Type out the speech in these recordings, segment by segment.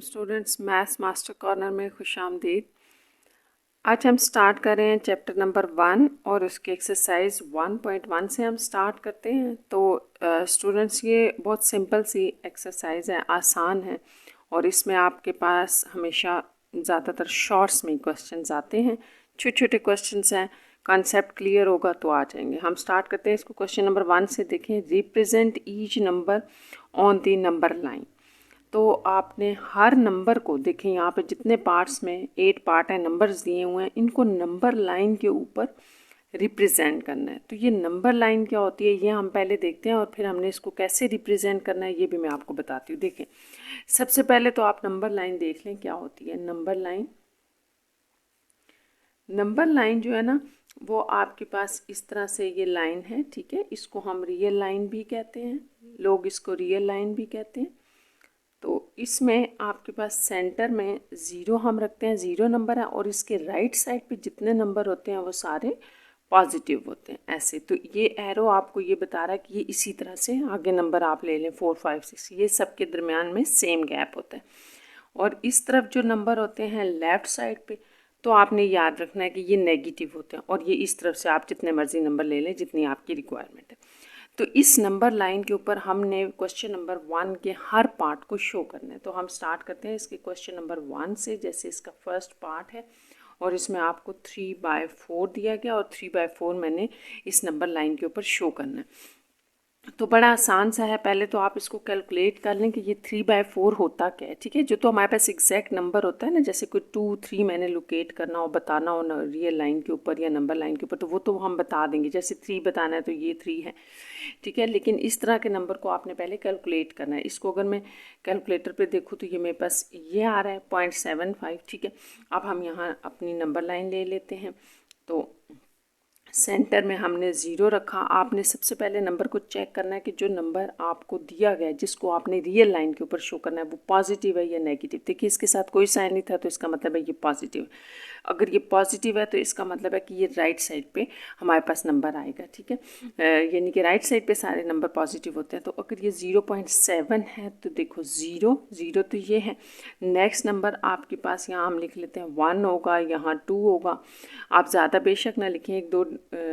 Students, maths master corner में खुशामदीद। आज हम स्टार्ट कर रहे हैं चैप्टर नंबर 1 और उसके एक्सरसाइज 1.1 से हम स्टार्ट करते हैं। तो स्टूडेंट्स, ये बहुत सिंपल सी एक्सरसाइज है, आसान है और इसमें आपके पास हमेशा ज़्यादातर शॉर्ट्स में क्वेश्चंस आते हैं, छोटे छोटे क्वेश्चंस हैं। कॉन्सेप्ट क्लियर होगा तो आ जाएंगे। हम स्टार्ट करते हैं इसको क्वेश्चन नंबर 1 से। देखें, represent each number on the number line. तो आपने हर नंबर को, देखें यहाँ पे जितने पार्ट्स में 8 पार्ट हैं, नंबर्स दिए हुए हैं, इनको नंबर लाइन के ऊपर रिप्रेजेंट करना है। तो ये नंबर लाइन क्या होती है ये हम पहले देखते हैं और फिर हमने इसको कैसे रिप्रेजेंट करना है ये भी मैं आपको बताती हूँ। देखें, सबसे पहले तो आप नंबर लाइन देख लें क्या होती है। नंबर लाइन जो है ना, वो आपके पास इस तरह से ये लाइन है, ठीक है। इसको हम रियल लाइन भी कहते हैं, लोग इसको रियल लाइन भी कहते हैं। तो इसमें आपके पास सेंटर में 0 हम रखते हैं, 0 नंबर है, और इसके राइट साइड पे जितने नंबर होते हैं वो सारे पॉजिटिव होते हैं, ऐसे। तो ये एरो आपको ये बता रहा है कि ये इसी तरह से आगे नंबर आप ले लें 4, 5, 6, ये सब के दरमियान में सेम गैप होता है। और इस तरफ जो नंबर होते हैं लेफ़्ट साइड पे, तो आपने याद रखना है कि ये नेगेटिव होते हैं, और ये इस तरफ से आप जितने मर्जी नंबर ले लें जितनी आपकी रिक्वायरमेंट है। तो इस नंबर लाइन के ऊपर हमने क्वेश्चन नंबर 1 के हर पार्ट को शो करना है। तो हम स्टार्ट करते हैं इसके क्वेश्चन नंबर 1 से। जैसे इसका फर्स्ट पार्ट है और इसमें आपको 3/4 दिया गया और 3/4 मैंने इस नंबर लाइन के ऊपर शो करना है। तो बड़ा आसान सा है। पहले तो आप इसको कैलकुलेट कर लें कि ये 3/4 होता क्या है, ठीक है। जो तो हमारे पास एग्जैक्ट नंबर होता है ना, जैसे कोई 2, 3 मैंने लोकेट करना हो, बताना हो ना रियल लाइन के ऊपर या नंबर लाइन के ऊपर, तो वो तो हम बता देंगे। जैसे 3 बताना है तो ये 3 है, ठीक है। लेकिन इस तरह के नंबर को आपने पहले कैलकुलेट करना है। इसको अगर मैं कैलकुलेटर पे देखूँ तो ये मेरे पास ये आ रहा है 0.75, ठीक है। अब हम यहाँ अपनी नंबर लाइन ले लेते हैं। तो सेंटर में हमने 0 रखा। आपने सबसे पहले नंबर को चेक करना है कि जो नंबर आपको दिया गया है, जिसको आपने रियल लाइन के ऊपर शो करना है, वो पॉजिटिव है या नेगेटिव। देखिए, इसके साथ कोई साइन नहीं था तो इसका मतलब है ये पॉजिटिव है। अगर ये पॉजिटिव है तो इसका मतलब है कि ये राइट साइड पे हमारे पास नंबर आएगा, ठीक है। यानी कि राइट साइड पे सारे नंबर पॉजिटिव होते हैं। तो अगर ये 0.7 है तो देखो 0 तो ये है। नेक्स्ट नंबर आपके पास यहाँ हम लिख लेते हैं 1 होगा, यहाँ 2 होगा। आप ज़्यादा बेशक ना लिखें, 1-2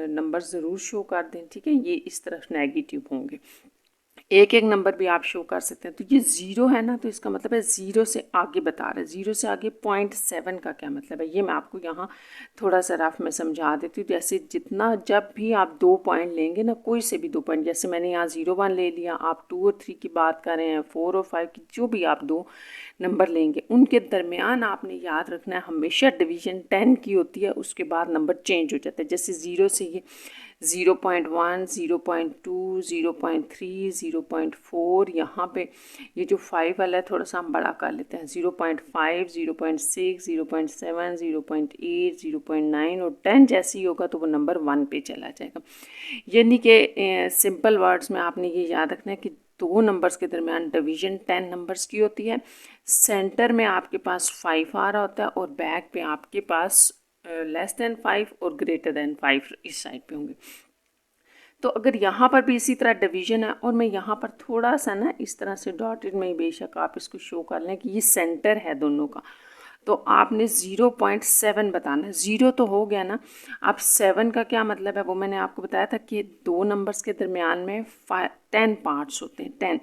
नंबर ज़रूर शो कर दें, ठीक है। ये इस तरफ नेगेटिव होंगे, एक एक नंबर भी आप शो कर सकते हैं। तो ये 0 है ना, तो इसका मतलब है 0 से आगे बता रहा है। 0 से आगे 0.7 का क्या मतलब है ये मैं आपको यहाँ थोड़ा सा रफ में समझा देती हूँ। जैसे जितना, जब भी आप 2 पॉइंट लेंगे ना, कोई से भी 2 पॉइंट, जैसे मैंने यहाँ 0-1 ले लिया, आप 2 और 3 की बात कर रहे हैं, 4 और 5 की, जो भी आप 2 नंबर लेंगे उनके दरमियान आपने याद रखना है हमेशा डिवीजन 10 की होती है, उसके बाद नंबर चेंज हो जाता है। जैसे 0 से ये 0.1, 0.2, 0.3, 0.4, यहाँ पे ये जो 5 वाला है थोड़ा सा हम बड़ा कर लेते हैं, 0.5, 0.6, 0.7, 0.8, 0.9 और 10 जैसे ही होगा तो वो नंबर 1 पे चला जाएगा। यानी कि सिंपल वर्ड्स में आपने ये याद रखना है कि 2 नंबर्स के दरमियान डिवीजन 10 नंबर्स की होती है। सेंटर में आपके पास 5 आ रहा होता है और बैक पे आपके पास लेस देन 5 और ग्रेटर देन 5 इस साइड पे होंगे। तो अगर यहाँ पर भी इसी तरह डिवीजन है और मैं यहाँ पर थोड़ा सा ना इस तरह से डॉटेड में, बेशक आप इसको शो कर लें कि ये सेंटर है दोनों का, तो आपने 0.7 बताना है। 0 तो हो गया ना, अब 7 का क्या मतलब है वो मैंने आपको बताया था कि 2 नंबर्स के दरमियान में 10 पार्ट्स होते हैं, 10।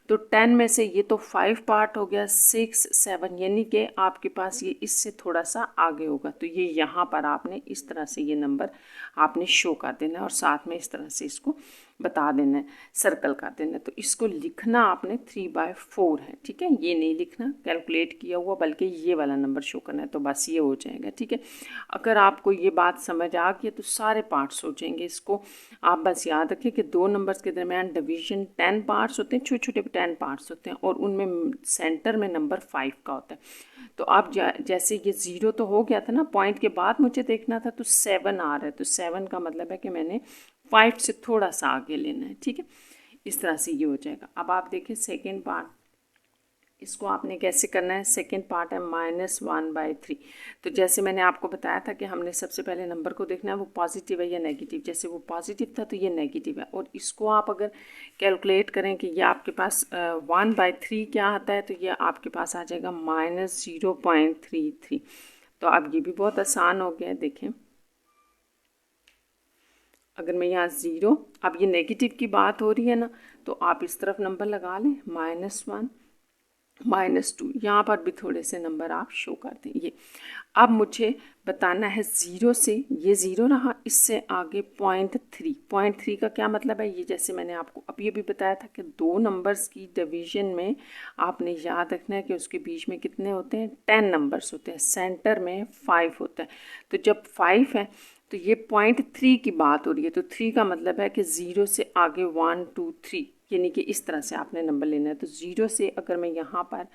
तो 10 में से ये तो 5 पार्ट हो गया, 6, 7, यानी कि आपके पास ये इससे थोड़ा सा आगे होगा। तो ये यहाँ पर आपने इस तरह से ये नंबर आपने शो कर देना है और साथ में इस तरह से इसको बता देना है, सर्कल कर देना है। तो इसको लिखना आपने 3/4 है, ठीक है। ये नहीं लिखना कैलकुलेट किया हुआ, बल्कि ये वाला नंबर शो करना है, तो बस ये हो जाएगा, ठीक है। अगर आपको ये बात समझ आ गई तो सारे पार्ट्स हो जाएंगे। इसको आप बस याद रखें कि 2 नंबर्स के दरमियान डिवीजन 10 पार्ट्स होते हैं, छोटे छोटे 10 पार्ट्स होते हैं, और उनमें सेंटर में नंबर 5 का होता है। तो आप जैसे ये 0 तो हो गया था ना, पॉइंट के बाद मुझे देखना था, तो 7 आ रहा है, तो 7 का मतलब है कि मैंने 5 से थोड़ा सा आगे लेना है, ठीक है। इस तरह से ये हो जाएगा। अब आप देखें सेकेंड पार्ट, इसको आपने कैसे करना है, सेकेंड पार्ट है -1/3। तो जैसे मैंने आपको बताया था कि हमने सबसे पहले नंबर को देखना है वो पॉजिटिव है या नेगेटिव। जैसे वो पॉजिटिव था तो ये नेगेटिव है, और इसको आप अगर कैलकुलेट करें कि ये आपके पास 1/3 क्या आता है, तो ये आपके पास आ जाएगा -0.33। तो अब ये भी बहुत आसान हो गया है। देखें, अगर मैं यहाँ 0, अब ये नेगेटिव की बात हो रही है ना, तो आप इस तरफ नंबर लगा लें, -1 -2, यहाँ पर भी थोड़े से नंबर आप शो कर दें। ये अब मुझे बताना है 0 से, ये 0 रहा, इससे आगे 0.3। 0.3 का क्या मतलब है, ये जैसे मैंने आपको अब ये भी बताया था कि दो नंबर्स की डिवीजन में आपने याद रखना है कि उसके बीच में कितने होते हैं, 10 नंबर्स होते हैं, सेंटर में 5 होता है। तो जब 5 है तो ये 0.3 की बात हो रही है, तो 3 का मतलब है कि 0 से आगे 1 2 3, यानी कि इस तरह से आपने नंबर लेना है। तो 0 से अगर मैं यहाँ पर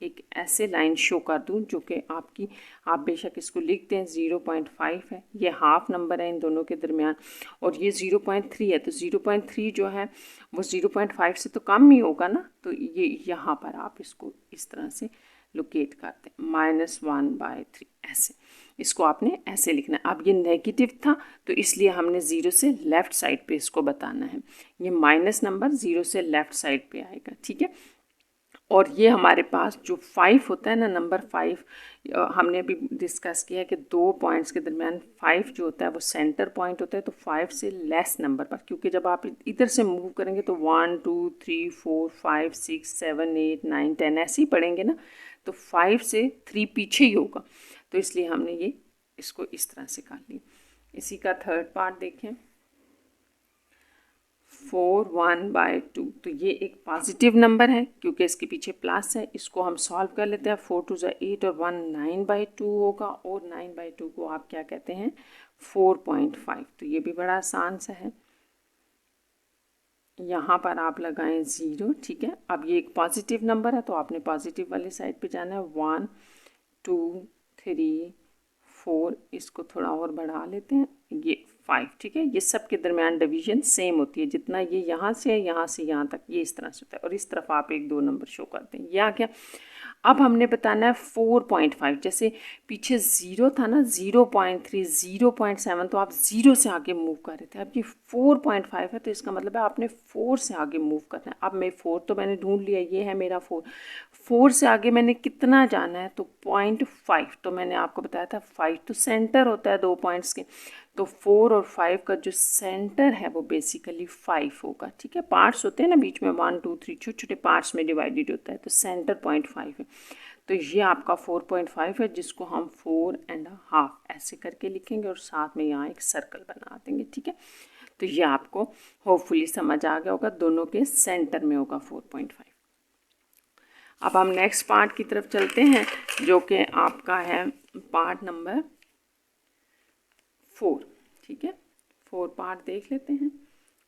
एक ऐसे लाइन शो कर दूँ जो कि आपकी, आप बेशक इसको लिख दें 0.5 है, ये हाफ नंबर है इन दोनों के दरमियान, और ये 0.3 है। तो 0.3 जो है वो 0.5 से तो कम ही होगा ना, तो ये यहाँ पर आप इसको इस तरह से लोकेट करते हैं, -1/3 ऐसे, इसको आपने ऐसे लिखना है। अब ये नेगेटिव था तो इसलिए हमने 0 से लेफ़्ट साइड पे इसको बताना है, ये माइनस नंबर 0 से लेफ़्ट साइड पे आएगा, ठीक है। और ये हमारे पास जो 5 होता है ना, नंबर 5, हमने अभी डिस्कस किया है कि दो पॉइंट्स के दरमियान 5 जो होता है वो सेंटर पॉइंट होता है। तो 5 से लेस नंबर पर, क्योंकि जब आप इधर से मूव करेंगे तो 1 2 3 4 5 6 7 8 9 10 ऐसे ही पढ़ेंगे ना, तो 5 से 3 पीछे ही होगा, तो इसलिए हमने ये इसको इस तरह से कर लिया। इसी का थर्ड पार्ट देखें, 4 1/2। तो ये एक पॉजिटिव नंबर है क्योंकि इसके पीछे प्लस है, इसको हम सॉल्व कर लेते हैं। 4 2 8 और 1 9/2 होगा, और 9/2 को आप क्या कहते हैं, 4.5। तो ये भी बड़ा आसान सा है। यहाँ पर आप लगाएं 0, ठीक है। अब ये एक पॉजिटिव नंबर है तो आपने पॉजिटिव वाली साइड पे जाना है। 1 2 3 4, इसको थोड़ा और बढ़ा लेते हैं, ये 5, ठीक है। ये सब के दरमियान डिवीजन सेम होती है, जितना ये यहाँ से है यहाँ से यहाँ तक ये इस तरह से होता है, और इस तरफ आप 1 2 नंबर शो करते हैं। ये आ गया। अब हमने बताना है 4.5। जैसे पीछे 0 था ना, 0.3 0.7, तो आप 0 से आगे मूव कर रहे थे। अब ये 4.5 है तो इसका मतलब है आपने 4 से आगे मूव करना है। अब मैं 4 तो मैंने ढूंढ लिया, ये है मेरा 4 से आगे मैंने कितना जाना है, तो 0.5। तो मैंने आपको बताया था 5 तो सेंटर होता है दो पॉइंट्स के, तो 4 और 5 का जो सेंटर है वो बेसिकली 5 होगा, ठीक है। पार्ट्स होते हैं ना बीच में, 1 2 3 छोटे छोटे पार्ट्स में डिवाइडेड होता है, तो सेंटर 0.5 है। तो ये आपका 4.5 है, जिसको हम 4.5 ऐसे करके लिखेंगे और साथ में यहाँ एक सर्कल बना देंगे, ठीक है। तो ये आपको होपफुली समझ आ गया होगा, दोनों के सेंटर में होगा 4.5। अब हम नेक्स्ट पार्ट की तरफ चलते हैं जो कि आपका है पार्ट नंबर 4, ठीक है। 4 पार्ट देख लेते हैं।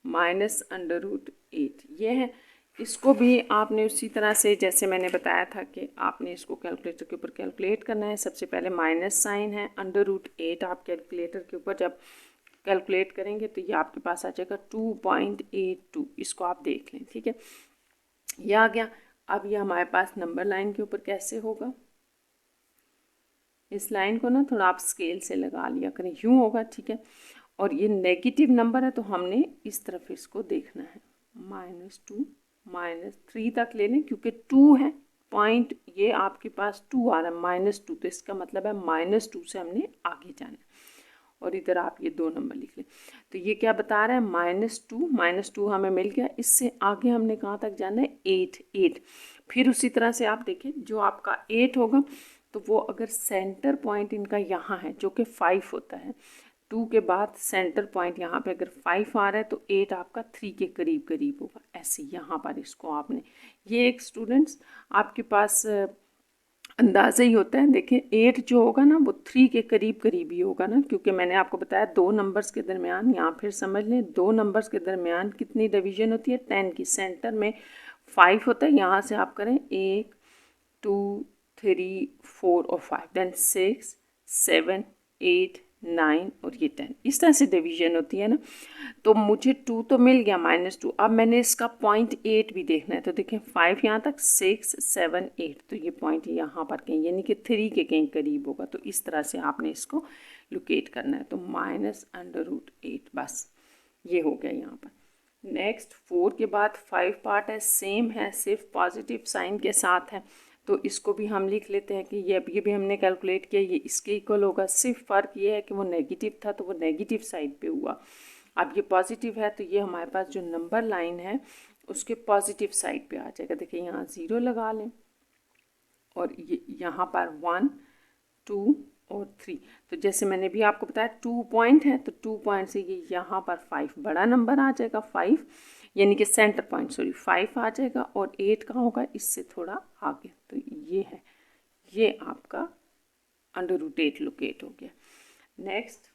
-√8 ये है, इसको भी आपने उसी तरह से जैसे मैंने बताया था कि आपने इसको कैलकुलेटर के ऊपर कैलकुलेट करना है। सबसे पहले माइनस साइन है, √8 आप कैलकुलेटर के ऊपर जब कैलकुलेट करेंगे तो ये आपके पास आ जाएगा 2.82। इसको आप देख लें, ठीक है। ये आ गया। अब ये हमारे पास नंबर लाइन के ऊपर कैसे होगा, इस लाइन को ना थोड़ा आप स्केल से लगा लिया करें, यूँ होगा, ठीक है। और ये नेगेटिव नंबर है तो हमने इस तरफ इसको देखना है, -2 -3 तक ले लें, क्योंकि 2 है पॉइंट, ये आपके पास 2 आ रहा है -2, तो इसका मतलब है -2 से हमने आगे जाना है। और इधर आप ये 2 नंबर लिख लें। तो ये क्या बता रहा है, -2 हमें मिल गया। इससे आगे हमने कहाँ तक जाना है, 8। फिर उसी तरह से आप देखें, जो आपका 8 होगा तो वो अगर सेंटर पॉइंट इनका यहाँ है जो कि 5 होता है, 2 के बाद सेंटर पॉइंट यहाँ पे अगर 5 आ रहा है तो 8 आपका 3 के करीब करीब होगा। ऐसे यहाँ पर इसको आपने, ये एक स्टूडेंट्स आपके पास अंदाज़ा ही होता है। देखें 8 जो होगा ना वो 3 के करीब करीब ही होगा ना, क्योंकि मैंने आपको बताया दो नंबर्स के दरमियान, यहाँ फिर समझ लें दो नंबर्स के दरमियान कितनी डिवीजन होती है, 10 की। सेंटर में 5 होता है, यहाँ से आप करें 1 2 3 4 और 5, देन 6 7 8 9 और ये 10, इस तरह से डिवीजन होती है ना। तो मुझे 2 तो मिल गया, -2। अब मैंने इसका 0.8 भी देखना है, तो देखें 5 यहाँ तक, 6, 7, 8, तो ये पॉइंट यहाँ पर कहीं यानी कि 3 के कहीं करीब होगा। तो इस तरह से आपने इसको लोकेट करना है। तो -√8 बस ये हो गया यहाँ पर। नेक्स्ट 4 के बाद 5 पार्ट है, सेम है, सिर्फ पॉजिटिव साइन के साथ है। तो इसको भी हम लिख लेते हैं कि ये भी हमने कैलकुलेट किया, ये इसके इक्वल होगा। सिर्फ फ़र्क ये है कि वो नेगेटिव था तो वो नेगेटिव साइड पे हुआ। अब ये पॉजिटिव है तो ये हमारे पास जो नंबर लाइन है उसके पॉजिटिव साइड पे आ जाएगा। देखिए यहाँ 0 लगा लें और ये यहाँ पर 1, 2 और 3। तो जैसे मैंने भी आपको बताया 2 पॉइंट है, तो 2 पॉइंट से ये यहाँ पर 5 बड़ा नंबर आ जाएगा, 5 यानी कि सेंटर पॉइंट 5 आ जाएगा। और 8 कहाँ होगा, इससे थोड़ा आगे। तो ये है, ये आपका √8 लोकेट हो गया। नेक्स्ट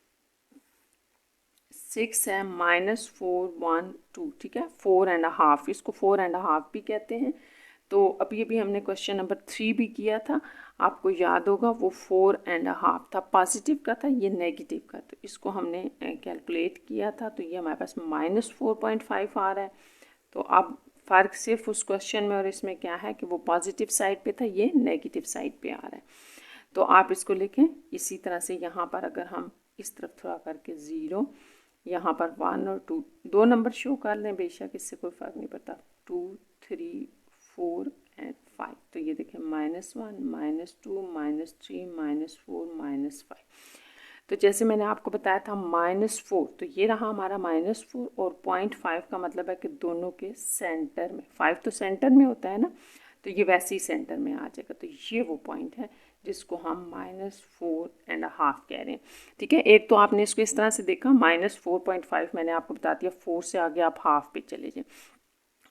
6 है, -4, 1, 2, ठीक है, 4.5, इसको 4.5 भी कहते हैं। तो अभी भी हमने क्वेश्चन नंबर 3 भी किया था, आपको याद होगा, वो 4.5 था, पॉजिटिव का था, ये नेगेटिव का। तो इसको हमने कैलकुलेट किया था, तो ये हमारे पास -4.5 आ रहा है। तो अब फ़र्क सिर्फ उस क्वेश्चन में और इसमें क्या है कि वो पॉजिटिव साइड पे था, ये नेगेटिव साइड पे आ रहा है। तो आप इसको लिखें इसी तरह से। यहाँ पर अगर हम इस तरफ थोड़ा करके 0, यहाँ पर 1 और 2 दो नंबर शो कर लें, बेशक इससे कोई फ़र्क नहीं पड़ता, 2, 3, 4 एंड 5। तो ये देखें -1, -2, -3, -4, -5। तो जैसे मैंने आपको बताया था -4, तो ये रहा हमारा -4 और 0.5 का मतलब है कि दोनों के सेंटर में, 5 तो सेंटर में होता है ना, तो ये वैसे ही सेंटर में आ जाएगा। तो ये वो पॉइंट है जिसको हम -4.5 कह रहे हैं, ठीक है। एक तो आपने इसको इस तरह से देखा, -4.5 मैंने आपको बता दिया, 4 से आगे आप हाफ पे चले जाएं।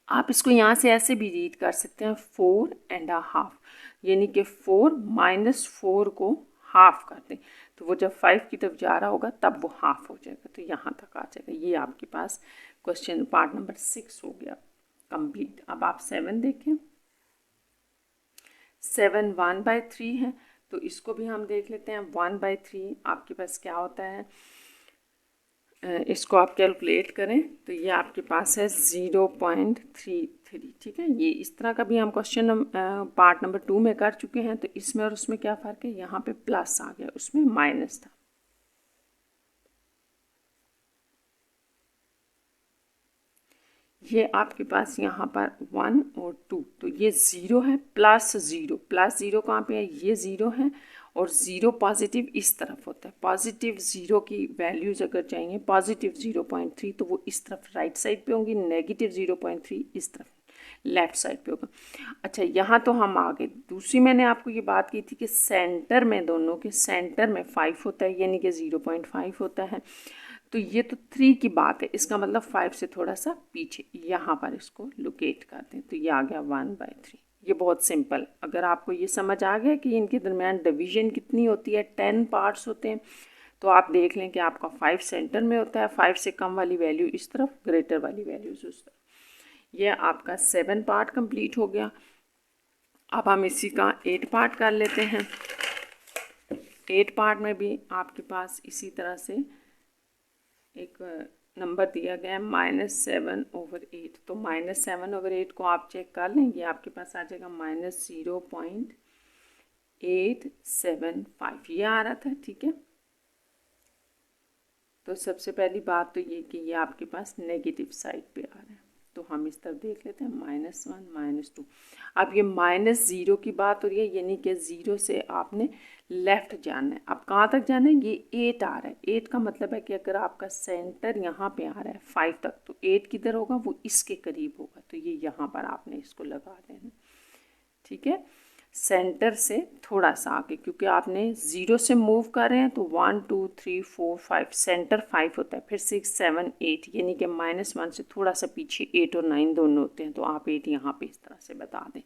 आप इसको यहाँ से ऐसे भी रीड कर सकते हैं, 4.5 यानी कि 4 -4 को हाफ कर दें, तो वो जब 5 की तरफ जा रहा होगा तब वो हाफ हो जाएगा, तो यहाँ तक आ जाएगा। ये आपके पास क्वेश्चन पार्ट नंबर 6 हो गया कंप्लीट। अब आप 7 देखें। 7 1/3 है, तो इसको भी हम देख लेते हैं। 1/3 आपके पास क्या होता है, इसको आप कैलकुलेट करें तो ये आपके पास है 0.33, ठीक है। ये इस तरह का भी हम क्वेश्चन पार्ट नंबर 2 में कर चुके हैं। तो इसमें और उसमें क्या फ़र्क है, यहाँ पे प्लस आ गया, उसमें माइनस था। ये आपके पास यहाँ पर 1 और 2, तो ये 0 है, +0 कहाँ पे है, ये 0 है। और 0 पॉजिटिव इस तरफ होता है, पॉजिटिव 0 की वैल्यूज़ अगर चाहिए, पॉजिटिव 0.3 तो वो इस तरफ राइट साइड पे होंगी, नेगेटिव 0.3 इस तरफ लेफ़्ट साइड पे होगा। अच्छा, यहाँ तो हम आ गए। दूसरी मैंने आपको ये बात की थी कि सेंटर में, दोनों के सेंटर में 5 होता है, यानी कि 0.5 होता है। तो ये तो 3 की बात है, इसका मतलब 5 से थोड़ा सा पीछे, यहाँ पर इसको लोकेट कर दें, तो ये आ गया 1/3। ये बहुत सिंपल, अगर आपको ये समझ आ गया कि इनके दरमियान डिवीजन कितनी होती है, 10 पार्ट्स होते हैं, तो आप देख लें कि आपका 5 सेंटर में होता है, 5 से कम वाली वैल्यू इस तरफ, ग्रेटर वाली वैल्यूज उस तरफ। ये आपका 7 पार्ट कंप्लीट हो गया। अब हम इसी का 8 पार्ट कर लेते हैं। 8 पार्ट में भी आपके पास इसी तरह से एक नंबर दिया गया है -7/8। तो -7/8 को आप चेक कर लें, ये आपके पास आ जाएगा -0.875, ये आ रहा था, ठीक है। तो सबसे पहली बात तो ये कि ये आपके पास नेगेटिव साइड पे आ रहा है, तो हम इस तरफ देख लेते हैं -1 -2। अब ये -0 की बात हो रही है, यानी कि 0 से आपने लेफ़्ट जाना है। अब कहाँ तक जाना है, ये 8 आ रहा है। 8 का मतलब है कि अगर आपका सेंटर यहाँ पे आ रहा है 5 तक, तो 8 किधर होगा, वो इसके करीब होगा, तो ये यहाँ पर आपने इसको लगा देना, ठीक है। सेंटर से थोड़ा सा आगे, क्योंकि आपने 0 से मूव कर रहे हैं, तो 1 2 3 4 5, सेंटर 5 होता है, फिर 6 7 8, यानी कि -1 से थोड़ा सा पीछे 8 और 9 दोनों होते हैं, तो आप 8 यहाँ पे इस तरह से बता दें।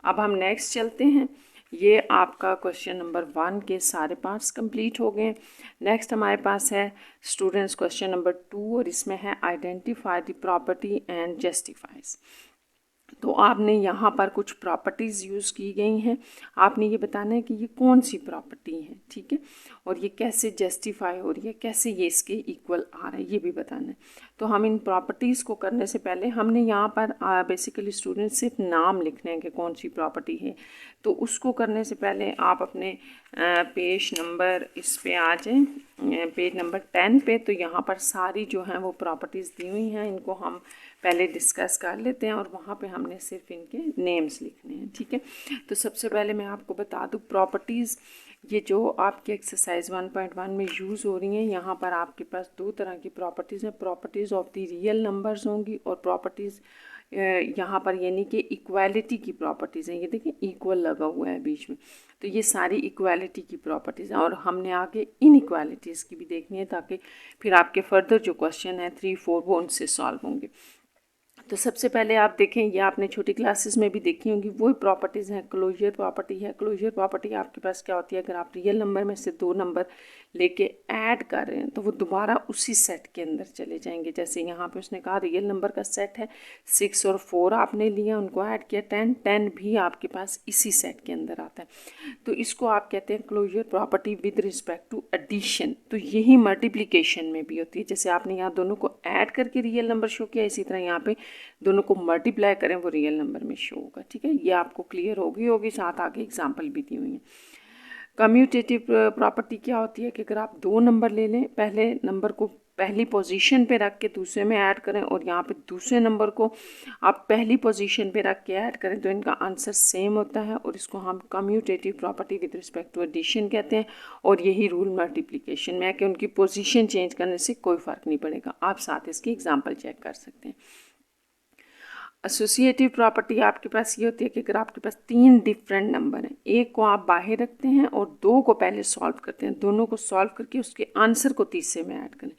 अब हम नेक्स्ट चलते हैं। ये आपका क्वेश्चन नंबर 1 के सारे पार्ट्स कंप्लीट हो गए। नेक्स्ट हमारे पास है स्टूडेंट्स क्वेश्चन नंबर 2, और इसमें है identify the property and justifies. तो आपने यहाँ पर कुछ प्रॉपर्टीज़ यूज़ की गई हैं, आपने ये बताना है कि ये कौन सी प्रॉपर्टी है, ठीक है। और ये कैसे जस्टिफाई हो रही है, कैसे ये इसके इक्वल आ रहा है, ये भी बताना है। तो हम इन प्रॉपर्टीज़ को करने से पहले हमने यहाँ पर बेसिकली स्टूडेंट सिर्फ नाम लिखने हैं कि कौन सी प्रॉपर्टी है। तो उसको करने से पहले आप अपने पेज नंबर इस पे आ जाएं, पेज नंबर 10 पे। तो यहाँ पर सारी जो हैं वो प्रॉपर्टीज़ दी हुई हैं, इनको हम पहले डिस्कस कर लेते हैं और वहाँ पे हमने सिर्फ इनके नेम्स लिखने हैं, ठीक है। तो सबसे पहले मैं आपको बता दूँ प्रॉपर्टीज़, ये जो आपके एक्सरसाइज 1.1 में यूज़ हो रही हैं, यहाँ पर आपके पास दो तरह की प्रॉपर्टीज़ हैं। Properties of the real numbers होंगी और प्रॉपर्टीज़ यहाँ पर यानी कि इक्वालिटी की प्रॉपर्टीज़ हैं। ये देखिए इक्वल लगा हुआ है बीच में, तो ये सारी इक्वालिटी की प्रॉपर्टीज़ हैं। और हमने आगे इनइक्वालिटीज़ की भी देखनी है ताकि फिर आपके फर्दर जो क्वेश्चन है 3, 4 वो उनसे सॉल्व होंगे। तो सबसे पहले आप देखें, ये आपने छोटी क्लासेस में भी देखी होंगी, वही प्रॉपर्टीज़ हैं। क्लोजर प्रॉपर्टी है। क्लोजर प्रॉपर्टी आपके पास क्या होती है, अगर आप रियल नंबर में से 2 नंबर लेके ऐड कर रहे हैं तो वो दोबारा उसी सेट के अंदर चले जाएंगे। जैसे यहाँ पे उसने कहा रियल नंबर का सेट है 6 और 4 आपने लिया, उनको ऐड किया 10, 10 भी आपके पास इसी सेट के अंदर आता है। तो इसको आप कहते हैं closure property with respect to addition. तो यही मल्टीप्लिकेशन में भी होती है। जैसे आपने यहाँ दोनों को ऐड करके रियल नंबर शो किया, इसी तरह यहाँ पे दोनों को मल्टीप्लाई करें वो रियल नंबर में शो होगा, ठीक है। ये आपको क्लियर होगी, साथ आगे एग्जाम्पल भी दी हुई है। कम्यूटेटिव प्रॉपर्टी क्या होती है कि अगर आप 2 नंबर ले लें, पहले नंबर को पहली पोजीशन पे रख के दूसरे में ऐड करें और यहाँ पे दूसरे नंबर को आप पहली पोजीशन पे रख के ऐड करें तो इनका आंसर सेम होता है और इसको हम commutative property with respect to addition कहते हैं। और यही रूल मल्टीप्लिकेशन में है कि उनकी पोजीशन चेंज करने से कोई फ़र्क नहीं पड़ेगा। आप साथ इसकी एग्जाम्पल चेक कर सकते हैं। एसोसिएटिव प्रॉपर्टी आपके पास ये होती है कि अगर आपके पास 3 डिफरेंट नंबर हैं, एक को आप बाहर रखते हैं और 2 को पहले सॉल्व करते हैं, दोनों को सॉल्व करके उसके आंसर को तीसरे में ऐड करें,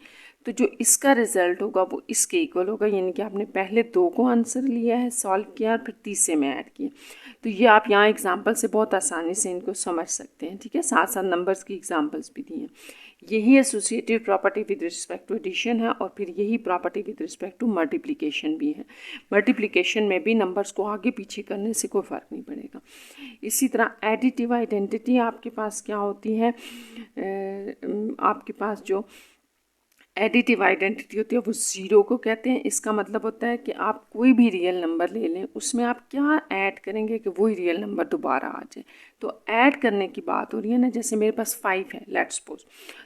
तो जो इसका रिजल्ट होगा वो इसके इक्वल होगा। यानी कि आपने पहले 2 को आंसर लिया है, सॉल्व किया और फिर तीसरे में ऐड किया। तो ये आप यहाँ एग्जाम्पल से बहुत आसानी से इनको समझ सकते हैं, ठीक है। साथ साथ नंबर्स की एग्जाम्पल्स भी दी हैं। यही associative property with respect to addition है और फिर यही property with respect to multiplication भी है। मल्टीप्लिकेशन में भी नंबर्स को आगे पीछे करने से कोई फ़र्क नहीं पड़ेगा। इसी तरह एडिटिव आइडेंटिटी आपके पास क्या होती है, आपके पास जो एडिटिव आइडेंटिटी होती है वो 0 को कहते हैं। इसका मतलब होता है कि आप कोई भी रियल नंबर ले लें, उसमें आप क्या ऐड करेंगे कि वही रियल नंबर दोबारा आ जाए। तो ऐड करने की बात हो रही है ना, जैसे मेरे पास 5 है लेट्स सपोज,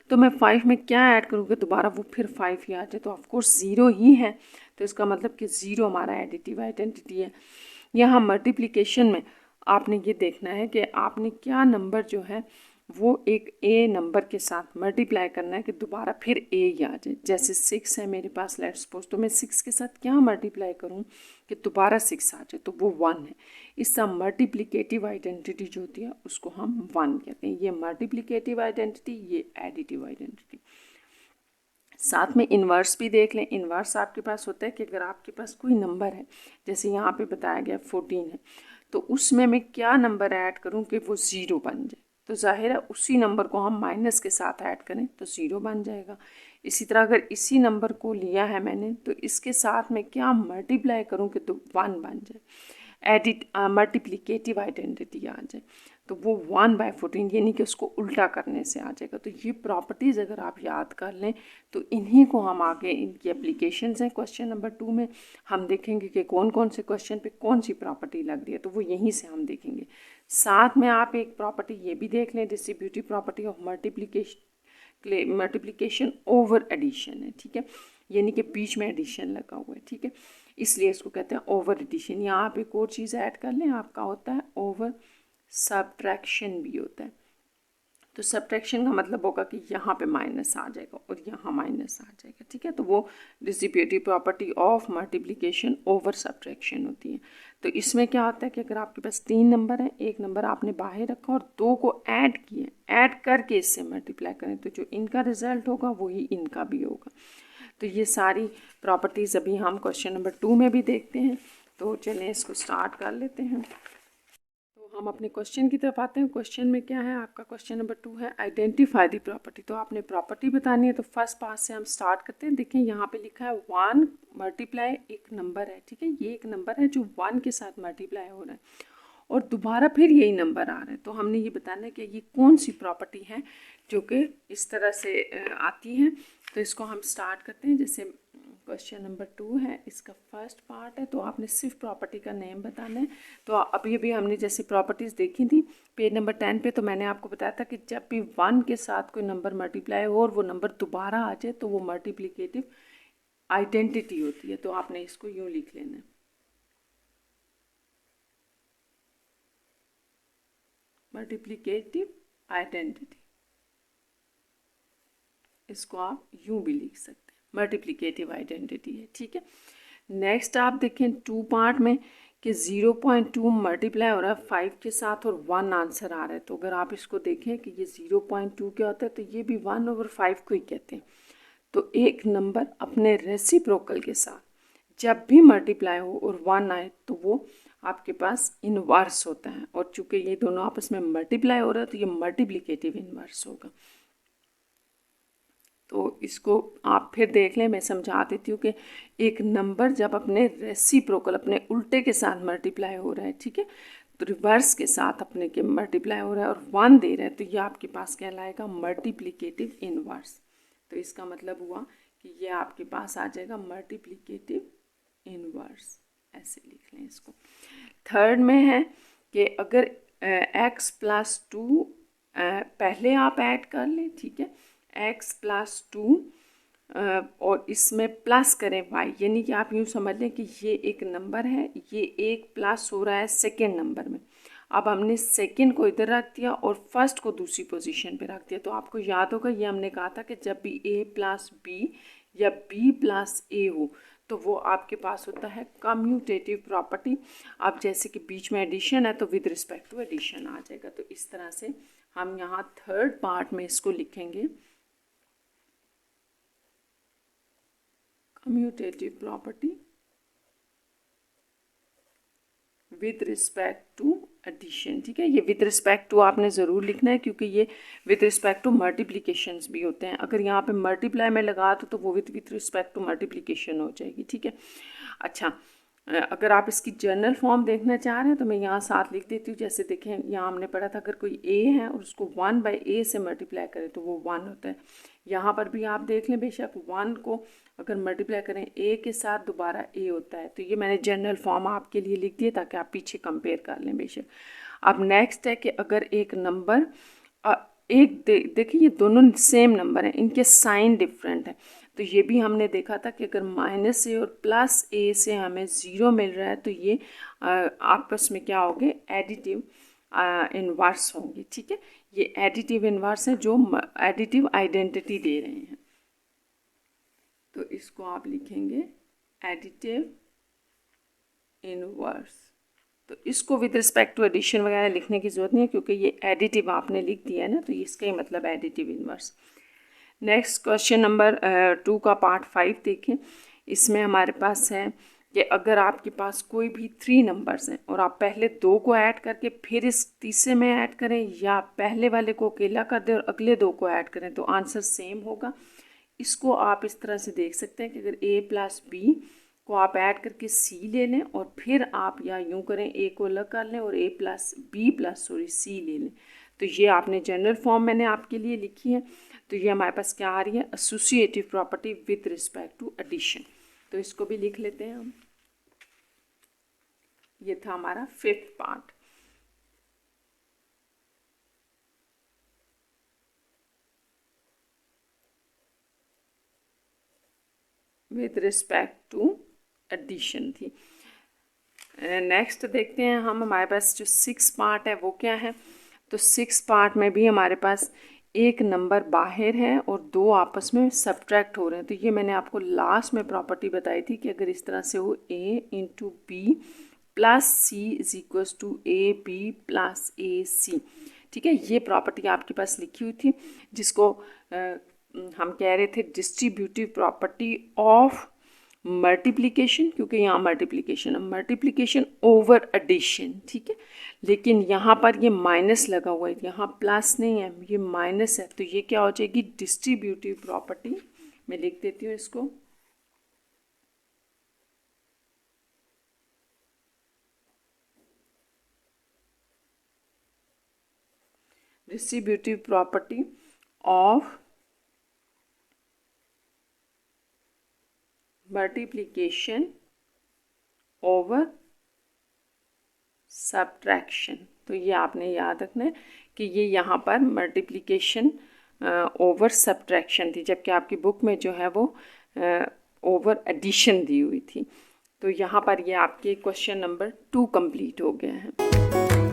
तो मैं 5 में क्या ऐड करूँगी दोबारा वो फिर 5 ही आ जाए, तो ऑफकोर्स 0 ही है। तो इसका मतलब कि 0 हमारा एडिटिव आइडेंटिटी है। यहाँ मल्टीप्लिकेशन में आपने ये देखना है कि आपने क्या नंबर जो है वो एक ए नंबर के साथ मल्टीप्लाई करना है कि दोबारा फिर ए ही आ जाए। जैसे 6 है मेरे पास लेट्स सपोज, तो मैं 6 के साथ क्या मल्टीप्लाई करूं कि दोबारा 6 आ जाए, तो वो 1 है। इसका मल्टीप्लिकेटिव आइडेंटिटी जो होती है उसको हम 1 कहते हैं। ये मल्टीप्लिकेटिव आइडेंटिटी, ये एडिटिव आइडेंटिटी। साथ में इन्वर्स भी देख लें। इन्वर्स आपके पास होता है कि अगर आपके पास कोई नंबर है, जैसे यहाँ पे बताया गया 14 है, तो उसमें मैं क्या नंबर ऐड करूँ कि वो 0 बन जाए, तो जाहिर है उसी नंबर को हम माइनस के साथ ऐड करें तो 0 बन जाएगा। इसी तरह अगर इसी नंबर को लिया है मैंने तो इसके साथ मैं क्या मल्टीप्लाई करूँ कि तो 1 बन जाए, मल्टीप्लिकेटिव आइडेंटिटी आ जाए, तो वो 1/14 यानी कि उसको उल्टा करने से आ जाएगा। तो ये प्रॉपर्टीज़ अगर आप याद कर लें तो इन्हीं को हम आगे, इनकी एप्लीकेशंस हैं। क्वेश्चन नंबर 2 में हम देखेंगे कि कौन कौन से क्वेश्चन पे कौन सी प्रॉपर्टी लग रही है, तो वो यहीं से हम देखेंगे। साथ में आप एक प्रॉपर्टी ये भी देख लें, distributive property of multiplication over addition है, ठीक है। यानी कि बीच में एडिशन लगा हुआ है, ठीक है, इसलिए इसको कहते हैं ओवर एडिशन। यहाँ आप एक और चीज़ ऐड कर लें, आपका होता है ओवर सब्ट्रैक्शन भी होता है। तो सब्ट्रैक्शन का मतलब होगा कि यहाँ पे माइनस आ जाएगा और यहाँ माइनस आ जाएगा, ठीक है। तो वो distributive property of multiplication over subtraction होती है। तो इसमें क्या होता है कि अगर आपके पास 3 नंबर है, एक नंबर आपने बाहर रखा और 2 को ऐड किए, ऐड करके इससे मल्टीप्लाई करें तो जो इनका रिजल्ट होगा वही इनका भी होगा। तो ये सारी प्रॉपर्टीज़ अभी हम क्वेश्चन नंबर 2 में भी देखते हैं। तो चलें इसको स्टार्ट कर लेते हैं। हम अपने क्वेश्चन की तरफ आते हैं। क्वेश्चन में क्या है आपका, क्वेश्चन नंबर 2 है आइडेंटिफाई दी प्रॉपर्टी। तो आपने प्रॉपर्टी बतानी है, तो फर्स्ट पार्ट से हम स्टार्ट करते हैं। देखें यहाँ पे लिखा है 1 मल्टीप्लाई एक नंबर है, ठीक है, ये एक नंबर है जो 1 के साथ मल्टीप्लाई हो रहा है और दोबारा फिर यही नंबर आ रहे हैं। तो हमने ये बताना है कि ये कौन सी प्रॉपर्टी है जो कि इस तरह से आती है। तो इसको हम स्टार्ट करते हैं। जैसे क्वेश्चन नंबर 2 है, इसका फर्स्ट पार्ट है, तो आपने सिर्फ प्रॉपर्टी का नेम बताना है। तो अभी अभी हमने जैसे प्रॉपर्टीज़ देखी थी पेज नंबर 10 पे, तो मैंने आपको बताया था कि जब भी 1 के साथ कोई नंबर मल्टीप्लाई हो और वो नंबर दोबारा आ जाए तो वो मल्टीप्लिकेटिव आइडेंटिटी होती है। तो आपने इसको यूँ लिख लेना है, मल्टीप्लिकेटिव आइडेंटिटी। इसको आप यूँ भी लिख सकते हैं, मल्टीप्लिकेटिव आइडेंटिटी है, ठीक है। नेक्स्ट आप देखें 2 पार्ट में कि 0.2 मल्टीप्लाई हो रहा है 5 के साथ और 1 आंसर आ रहा है। तो अगर आप इसको देखें कि ये 0.2 क्या होता है, तो ये भी 1/5 को ही कहते हैं। तो एक नंबर अपने रेसिप्रोकल के साथ जब भी मल्टीप्लाई हो और 1 आए तो वो आपके पास इनवर्स होता है। और चूंकि ये दोनों आपस में मल्टीप्लाई हो रहा है तो ये मल्टीप्लिकेटिव इनवर्स होगा। तो इसको आप फिर देख लें, मैं समझा देती हूँ कि एक नंबर जब अपने रेसिप्रोकल अपने उल्टे के साथ मल्टीप्लाई हो रहा है, ठीक है, तो रिवर्स के साथ अपने के मल्टीप्लाई हो रहा है और 1 दे रहा है, तो ये आपके पास कहलाएगा मल्टीप्लिकेटिव इनवर्स। तो इसका मतलब हुआ कि ये आपके पास आ जाएगा मल्टीप्लिकेटिव इनवर्स, ऐसे लिख लें इसको। थर्ड में है कि अगर x+2 पहले आप ऐड कर लें, ठीक है, x+2 और इसमें प्लस करें y, यानी कि आप यूँ समझ लें कि ये एक नंबर है, ये एक प्लस हो रहा है सेकेंड नंबर में। अब हमने सेकेंड को इधर रख दिया और फर्स्ट को दूसरी पोजीशन पे रख दिया। तो आपको याद होगा ये हमने कहा था कि जब भी a+b या b+a हो तो वो आपके पास होता है कम्यूटेटिव प्रॉपर्टी। अब जैसे कि बीच में एडिशन है तो विद रिस्पेक्ट टू एडिशन आ जाएगा। तो इस तरह से हम यहाँ थर्ड पार्ट में इसको लिखेंगे, commutative property with respect to addition, ठीक है। ये विद रिस्पेक्ट टू आपने ज़रूर लिखना है क्योंकि ये विद रिस्पेक्ट टू मल्टीप्लिकेशंस भी होते हैं। अगर यहाँ पे मल्टीप्लाई में लगा तो वो विद रिस्पेक्ट टू मल्टीप्लिकेशन हो जाएगी, ठीक है। अच्छा, अगर आप इसकी जनरल फॉर्म देखना चाह रहे हैं तो मैं यहाँ साथ लिख देती हूँ। जैसे देखें यहाँ हमने पढ़ा था अगर कोई a है और उसको 1/a से मल्टीप्लाई करें तो वो 1 होता है। यहाँ पर भी आप देख लें, बेशक 1 को अगर मल्टीप्लाई करें a के साथ दोबारा a होता है। तो ये मैंने जनरल फॉर्म आपके लिए लिख दिया ताकि आप पीछे कंपेयर कर लें बेशक। अब नेक्स्ट है कि अगर एक नंबर देखिए ये दोनों सेम नंबर हैं, इनके साइन डिफरेंट हैं। तो ये भी हमने देखा था कि अगर -a और +a से हमें 0 मिल रहा है तो ये आपस में क्या होंगे, एडिटिव इनवर्स होंगे, ठीक है। ये एडिटिव इनवर्स है जो एडिटिव आइडेंटिटी दे रहे हैं। तो इसको आप लिखेंगे एडिटिव इनवर्स। तो इसको विद रिस्पेक्ट टू एडिशन वगैरह लिखने की ज़रूरत नहीं है क्योंकि ये एडिटिव आपने लिख दिया है ना, तो इसका ही मतलब additive inverse. Next question number 2 का पार्ट 5 देखें। इसमें हमारे पास है कि अगर आपके पास कोई भी 3 नंबर्स हैं और आप पहले 2 को ऐड करके फिर इस तीसरे में ऐड करें या पहले वाले को अकेला कर दें और अगले 2 को ऐड करें तो आंसर सेम होगा। इसको आप इस तरह से देख सकते हैं कि अगर a+b को आप ऐड करके c ले लें और फिर आप या यूँ करें a को अलग कर लें और c ले लें। तो ये आपने जनरल फॉर्म मैंने आपके लिए लिखी है। तो ये हमारे पास क्या आ रही है, associative property with respect to addition. तो इसको भी लिख लेते हैं हम। ये था हमारा 5th part. With respect to addition थी। नेक्स्ट देखते हैं हम, हमारे पास जो 6 पार्ट है वो क्या है। तो 6 पार्ट में भी हमारे पास एक नंबर बाहर है और 2 आपस में सब्ट्रैक्ट हो रहे हैं। तो ये मैंने आपको लास्ट में प्रॉपर्टी बताई थी कि अगर इस तरह से हो a × b + c = ab + ac, ठीक है। ये प्रॉपर्टी आपके पास लिखी हुई थी जिसको हम कह रहे थे डिस्ट्रीब्यूटिव प्रॉपर्टी ऑफ मल्टीप्लिकेशन, क्योंकि यहाँ मल्टीप्लिकेशन है, मल्टीप्लिकेशन ओवर एडिशन, ठीक है। लेकिन यहाँ पर ये माइनस लगा हुआ है, यहाँ प्लस नहीं है, ये माइनस है। तो ये क्या हो जाएगी, डिस्ट्रीब्यूटिव प्रॉपर्टी। मैं लिख देती हूँ इसको, distributive property of multiplication over subtraction. तो ये आपने याद रखना है कि ये यहाँ पर मल्टीप्लिकेशन ओवर सब्ट्रैक्शन थी, जबकि आपकी बुक में जो है वो ओवर एडिशन दी हुई थी। तो यहाँ पर ये आपके क्वेश्चन नंबर 2 कंप्लीट हो गया है।